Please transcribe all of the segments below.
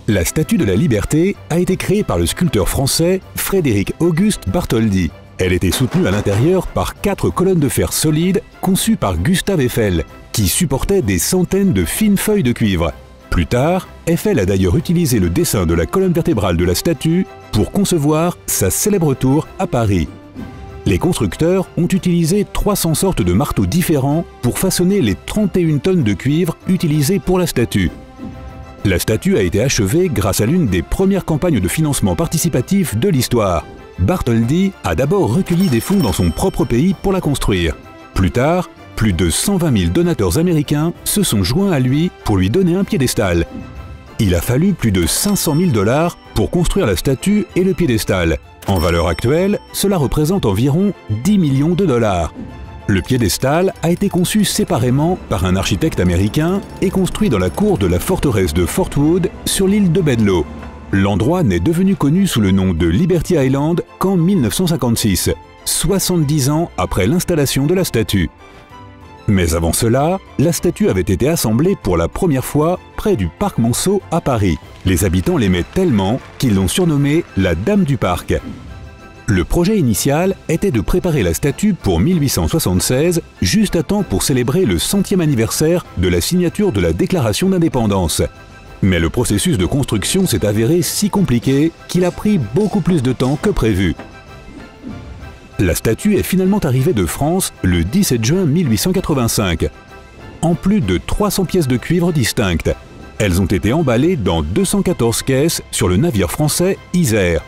La Statue de la Liberté a été créée par le sculpteur français Frédéric Auguste Bartholdi. Elle était soutenue à l'intérieur par 4 colonnes de fer solides conçues par Gustave Eiffel, qui supportaient des centaines de fines feuilles de cuivre. Plus tard, Eiffel a d'ailleurs utilisé le dessin de la colonne vertébrale de la statue pour concevoir sa célèbre tour à Paris. Les constructeurs ont utilisé 300 sortes de marteaux différents pour façonner les 31 tonnes de cuivre utilisées pour la statue. La statue a été achevée grâce à l'une des premières campagnes de financement participatif de l'histoire. Bartholdi a d'abord recueilli des fonds dans son propre pays pour la construire. Plus tard, plus de 120 000 donateurs américains se sont joints à lui pour lui donner un piédestal. Il a fallu plus de 500 000 $ pour construire la statue et le piédestal. En valeur actuelle, cela représente environ 10 millions de $. Le piédestal a été conçu séparément par un architecte américain et construit dans la cour de la forteresse de Fort Wood sur l'île de Bedloe. L'endroit n'est devenu connu sous le nom de Liberty Island qu'en 1956, 70 ans après l'installation de la statue. Mais avant cela, la statue avait été assemblée pour la première fois près du parc Monceau à Paris. Les habitants l'aimaient tellement qu'ils l'ont surnommée la Dame du Parc. Le projet initial était de préparer la statue pour 1876, juste à temps pour célébrer le 100e anniversaire de la signature de la Déclaration d'indépendance. Mais le processus de construction s'est avéré si compliqué qu'il a pris beaucoup plus de temps que prévu. La statue est finalement arrivée de France le 17 juin 1885, en plus de 300 pièces de cuivre distinctes. Elles ont été emballées dans 214 caisses sur le navire français Isère.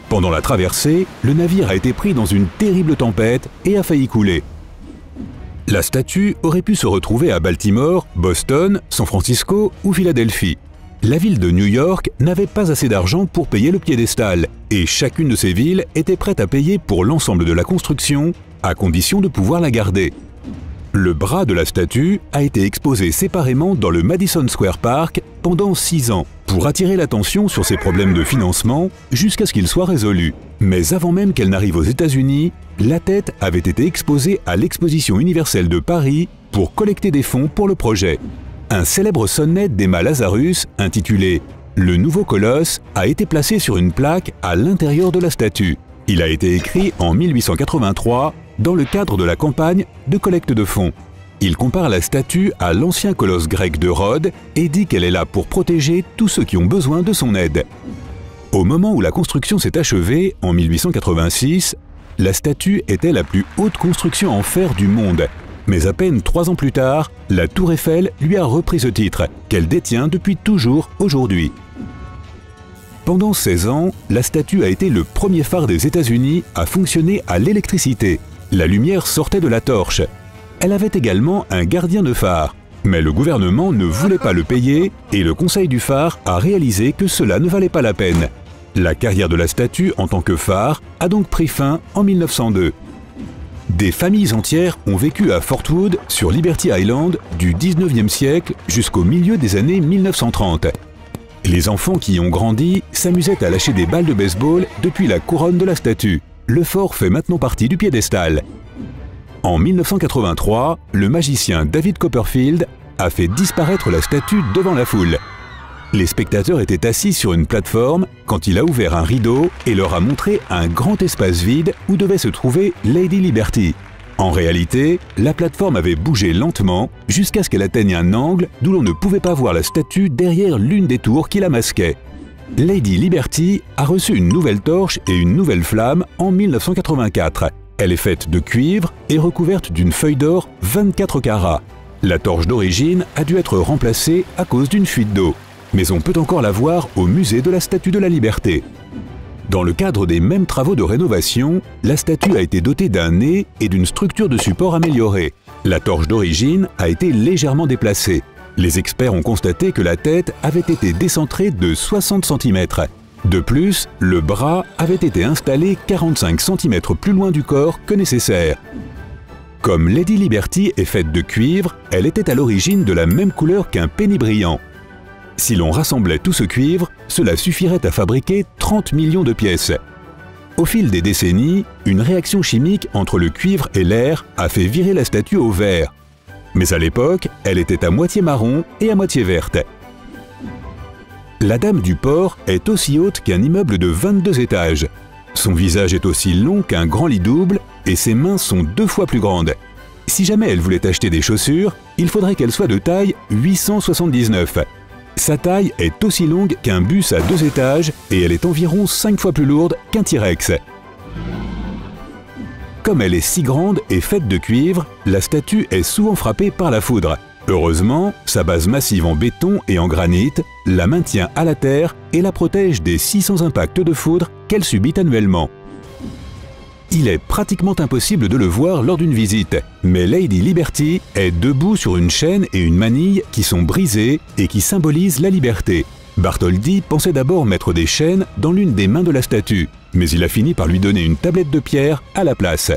Pendant la traversée, le navire a été pris dans une terrible tempête et a failli couler. La statue aurait pu se retrouver à Baltimore, Boston, San Francisco ou Philadelphie. La ville de New York n'avait pas assez d'argent pour payer le piédestal, et chacune de ces villes était prête à payer pour l'ensemble de la construction, à condition de pouvoir la garder. Le bras de la statue a été exposé séparément dans le Madison Square Park pendant 6 ans, pour attirer l'attention sur ces problèmes de financement jusqu'à ce qu'ils soient résolus. Mais avant même qu'elle n'arrive aux États-Unis, la tête avait été exposée à l'Exposition universelle de Paris pour collecter des fonds pour le projet. Un célèbre sonnet d'Emma Lazarus, intitulé « Le nouveau colosse », a été placé sur une plaque à l'intérieur de la statue. Il a été écrit en 1883 dans le cadre de la campagne de collecte de fonds. Il compare la statue à l'ancien colosse grec de Rhodes et dit qu'elle est là pour protéger tous ceux qui ont besoin de son aide. Au moment où la construction s'est achevée, en 1886, la statue était la plus haute construction en fer du monde. Mais à peine 3 ans plus tard, la Tour Eiffel lui a repris ce titre, qu'elle détient depuis toujours aujourd'hui. Pendant 16 ans, la statue a été le premier phare des États-Unis à fonctionner à l'électricité. La lumière sortait de la torche. Elle avait également un gardien de phare. Mais le gouvernement ne voulait pas le payer et le conseil du phare a réalisé que cela ne valait pas la peine. La carrière de la statue en tant que phare a donc pris fin en 1902. Des familles entières ont vécu à Fort Wood sur Liberty Island du 19e siècle jusqu'au milieu des années 1930. Les enfants qui y ont grandi s'amusaient à lâcher des balles de baseball depuis la couronne de la statue. Le fort fait maintenant partie du piédestal. En 1983, le magicien David Copperfield a fait disparaître la statue devant la foule. Les spectateurs étaient assis sur une plateforme quand il a ouvert un rideau et leur a montré un grand espace vide où devait se trouver Lady Liberty. En réalité, la plateforme avait bougé lentement jusqu'à ce qu'elle atteigne un angle d'où l'on ne pouvait pas voir la statue derrière l'une des tours qui la masquait. Lady Liberty a reçu une nouvelle torche et une nouvelle flamme en 1984. Elle est faite de cuivre et recouverte d'une feuille d'or 24 carats. La torche d'origine a dû être remplacée à cause d'une fuite d'eau. Mais on peut encore la voir au musée de la Statue de la Liberté. Dans le cadre des mêmes travaux de rénovation, la statue a été dotée d'un nez et d'une structure de support améliorée. La torche d'origine a été légèrement déplacée. Les experts ont constaté que la tête avait été décentrée de 60 cm. De plus, le bras avait été installé 45 cm plus loin du corps que nécessaire. Comme Lady Liberty est faite de cuivre, elle était à l'origine de la même couleur qu'un penny brillant. Si l'on rassemblait tout ce cuivre, cela suffirait à fabriquer 30 millions de pièces. Au fil des décennies, une réaction chimique entre le cuivre et l'air a fait virer la statue au vert. Mais à l'époque, elle était à moitié marron et à moitié verte. La Dame du Port est aussi haute qu'un immeuble de 22 étages. Son visage est aussi long qu'un grand lit double et ses mains sont 2 fois plus grandes. Si jamais elle voulait acheter des chaussures, il faudrait qu'elle soit de taille 879. Sa taille est aussi longue qu'un bus à 2 étages et elle est environ 5 fois plus lourde qu'un T-Rex. Comme elle est si grande et faite de cuivre, la statue est souvent frappée par la foudre. Heureusement, sa base massive en béton et en granit la maintient à la terre et la protège des 600 impacts de foudre qu'elle subit annuellement. Il est pratiquement impossible de le voir lors d'une visite, mais Lady Liberty est debout sur une chaîne et une manille qui sont brisées et qui symbolisent la liberté. Bartholdi pensait d'abord mettre des chaînes dans l'une des mains de la statue, mais il a fini par lui donner une tablette de pierre à la place.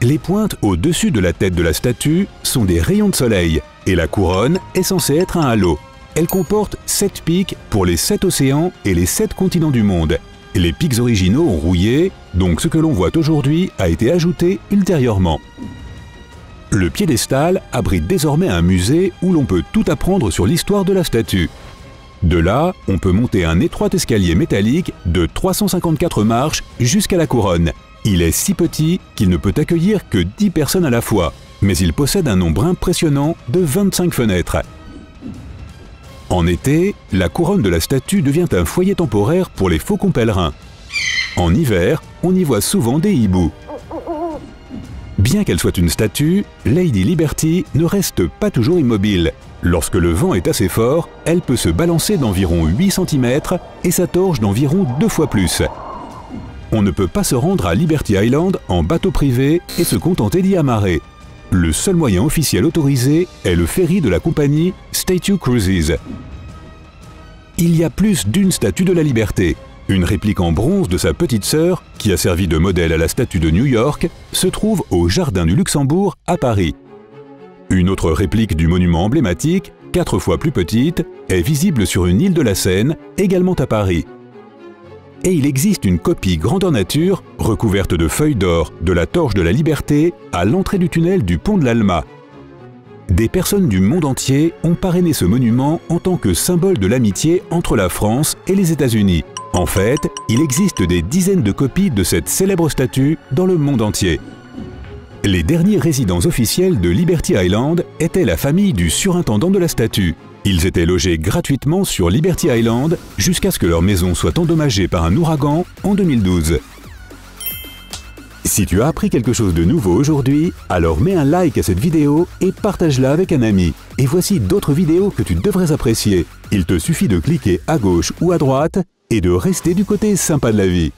Les pointes au-dessus de la tête de la statue sont des rayons de soleil et la couronne est censée être un halo. Elle comporte 7 pics pour les 7 océans et les 7 continents du monde. Les pics originaux ont rouillé, donc ce que l'on voit aujourd'hui a été ajouté ultérieurement. Le piédestal abrite désormais un musée où l'on peut tout apprendre sur l'histoire de la statue. De là, on peut monter un étroit escalier métallique de 354 marches jusqu'à la couronne. Il est si petit qu'il ne peut accueillir que 10 personnes à la fois, mais il possède un nombre impressionnant de 25 fenêtres. En été, la couronne de la statue devient un foyer temporaire pour les faucons pèlerins. En hiver, on y voit souvent des hiboux. Bien qu'elle soit une statue, Lady Liberty ne reste pas toujours immobile. Lorsque le vent est assez fort, elle peut se balancer d'environ 8 cm et sa torche d'environ 2 fois plus. On ne peut pas se rendre à Liberty Island en bateau privé et se contenter d'y amarrer. Le seul moyen officiel autorisé est le ferry de la compagnie Statue Cruises. Il y a plus d'une statue de la Liberté. Une réplique en bronze de sa petite sœur, qui a servi de modèle à la statue de New York, se trouve au Jardin du Luxembourg à Paris. Une autre réplique du monument emblématique, 4 fois plus petite, est visible sur une île de la Seine, également à Paris. Et il existe une copie grandeur nature, recouverte de feuilles d'or, de la Torche de la Liberté, à l'entrée du tunnel du pont de l'Alma. Des personnes du monde entier ont parrainé ce monument en tant que symbole de l'amitié entre la France et les États-Unis. En fait, il existe des dizaines de copies de cette célèbre statue dans le monde entier. Les derniers résidents officiels de Liberty Island étaient la famille du surintendant de la statue. Ils étaient logés gratuitement sur Liberty Island jusqu'à ce que leur maison soit endommagée par un ouragan en 2012. Si tu as appris quelque chose de nouveau aujourd'hui, alors mets un like à cette vidéo et partage-la avec un ami. Et voici d'autres vidéos que tu devrais apprécier. Il te suffit de cliquer à gauche ou à droite et de rester du côté sympa de la vie.